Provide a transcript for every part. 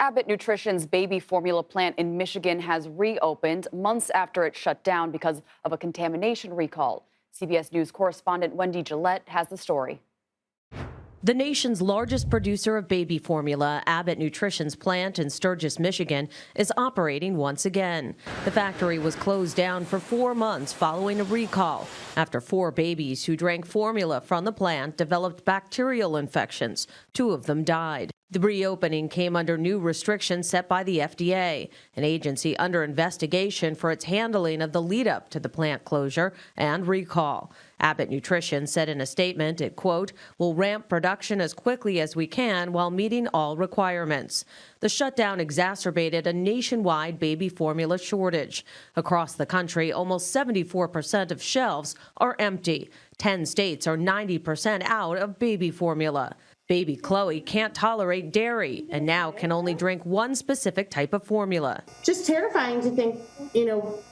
Abbott Nutrition's baby formula plant in Michigan has reopened months after it shut down because of a contamination recall. CBS News correspondent Wendy Gillette has the story. The nation's largest producer of baby formula, Abbott Nutrition's plant in Sturgis, Michigan, is operating once again. The factory was closed down for 4 months following a recall after 4 babies who drank formula from the plant developed bacterial infections. 2 of them died. The reopening came under new restrictions set by the FDA, an agency under investigation for its handling of the lead-up to the plant closure and recall. Abbott Nutrition said in a statement it, quote, will ramp production as quickly as we can while meeting all requirements. The shutdown exacerbated a nationwide baby formula shortage. Across the country, almost 74% of shelves are empty. 10 states are 90% out of baby formula. Baby Chloe can't tolerate dairy and now can only drink one specific type of formula. Just terrifying to think,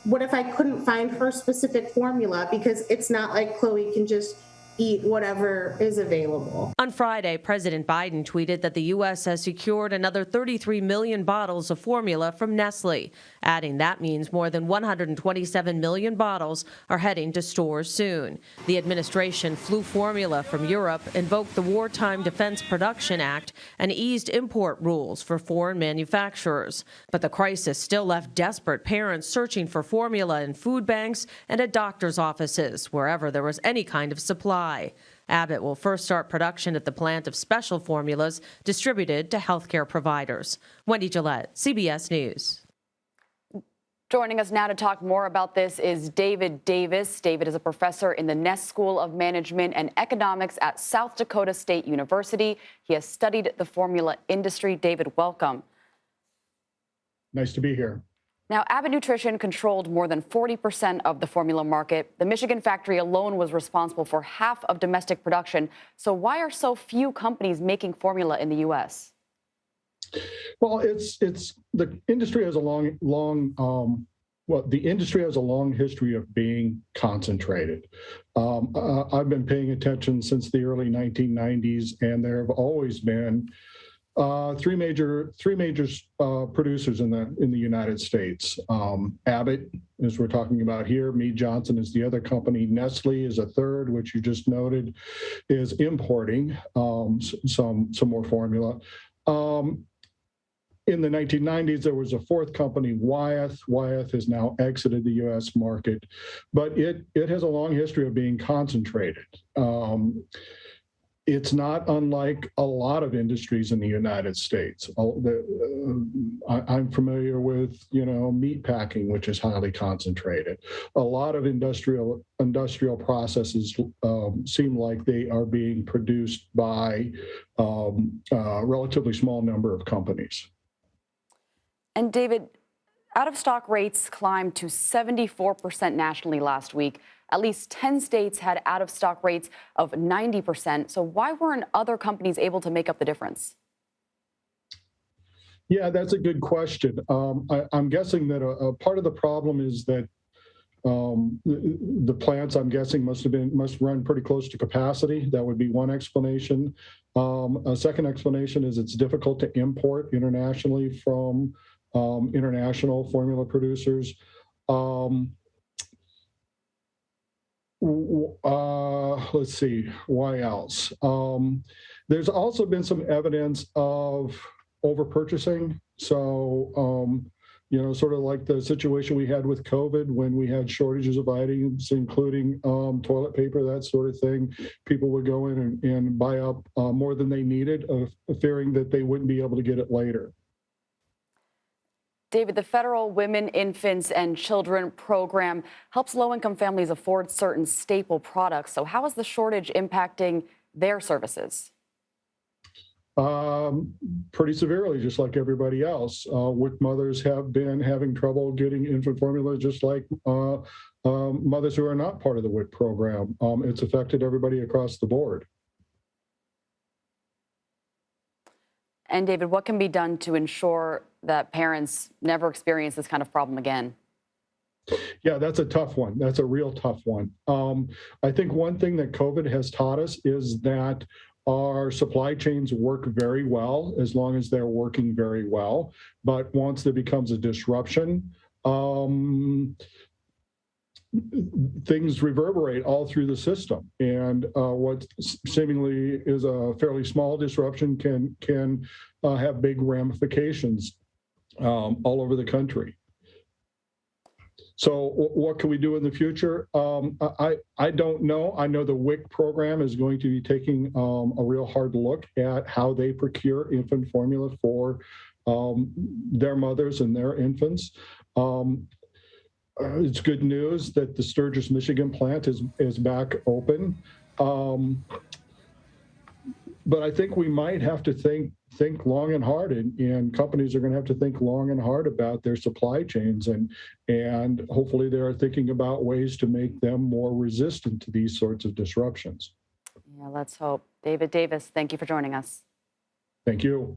what if I couldn't find her specific formula, because it's not like Chloe can just eat whatever is available. On Friday, President Biden tweeted that the U.S. has secured another 33 million bottles of formula from Nestle, adding that means more than 127 million bottles are heading to stores soon. The administration flew formula from Europe, invoked the Wartime Defense Production Act, and eased import rules for foreign manufacturers. But the crisis still left desperate parents searching for formula in food banks and at doctors' offices, wherever there was any kind of supply. Abbott will first start production at the plant of special formulas distributed to healthcare providers. Wendy Gillette, CBS News. Joining us now to talk more about this is David Davis. David is a professor in the Ness School of Management and Economics at South Dakota State University. He has studied the formula industry. David, welcome. Nice to be here. Now, Abbott Nutrition controlled more than 40% of the formula market. The Michigan factory alone was responsible for half of domestic production. So why are so few companies making formula in the U.S.? Well, it's the industry has a the industry has a long history of being concentrated. I've been paying attention since the early 1990s, and there have always been three major producers in the United States. Abbott, as we're talking about here, Mead Johnson is the other company. Nestle is a third, which you just noted, is importing some more formula. In the 1990s, there was a fourth company, Wyeth. Wyeth has now exited the U.S. market, but it has a long history of being concentrated. It's not unlike a lot of industries in the United States. I'm familiar with, meat packing, which is highly concentrated. A lot of industrial processes seem like they are being produced by a relatively small number of companies. And David, out-of-stock rates climbed to 74% nationally last week. At least 10 states had out-of-stock rates of 90%. So why weren't other companies able to make up the difference? Yeah, that's a good question. I'm guessing that a part of the problem is that the plants, I'm guessing, must run pretty close to capacity. That would be one explanation. A second explanation is it's difficult to import internationally from international formula producers. Let's see, why else? There's also been some evidence of over-purchasing. So, sort of like the situation we had with COVID when we had shortages of items, including toilet paper, that sort of thing. People would go in and buy up more than they needed, fearing that they wouldn't be able to get it later. David, the federal Women, Infants, and Children program helps low-income families afford certain staple products. So how is the shortage impacting their services? Pretty severely, just like everybody else. WIC mothers have been having trouble getting infant formula, just like mothers who are not part of the WIC program. It's affected everybody across the board. And David, what can be done to ensure that parents never experience this kind of problem again? Yeah, that's a tough one. That's a real tough one. I think one thing that COVID has taught us is that our supply chains work very well as long as they're working very well. But once there becomes a disruption, things reverberate all through the system. And what seemingly is a fairly small disruption can have big ramifications all over the country. So what can we do in the future? I don't know. I know the WIC program is going to be taking a real hard look at how they procure infant formula for their mothers and their infants. It's good news that the Sturgis, Michigan plant is back open. But I think we might have to think long and hard, and companies are going to have to think long and hard about their supply chains, and hopefully they are thinking about ways to make them more resistant to these sorts of disruptions. Yeah, let's hope. David Davis, thank you for joining us. Thank you.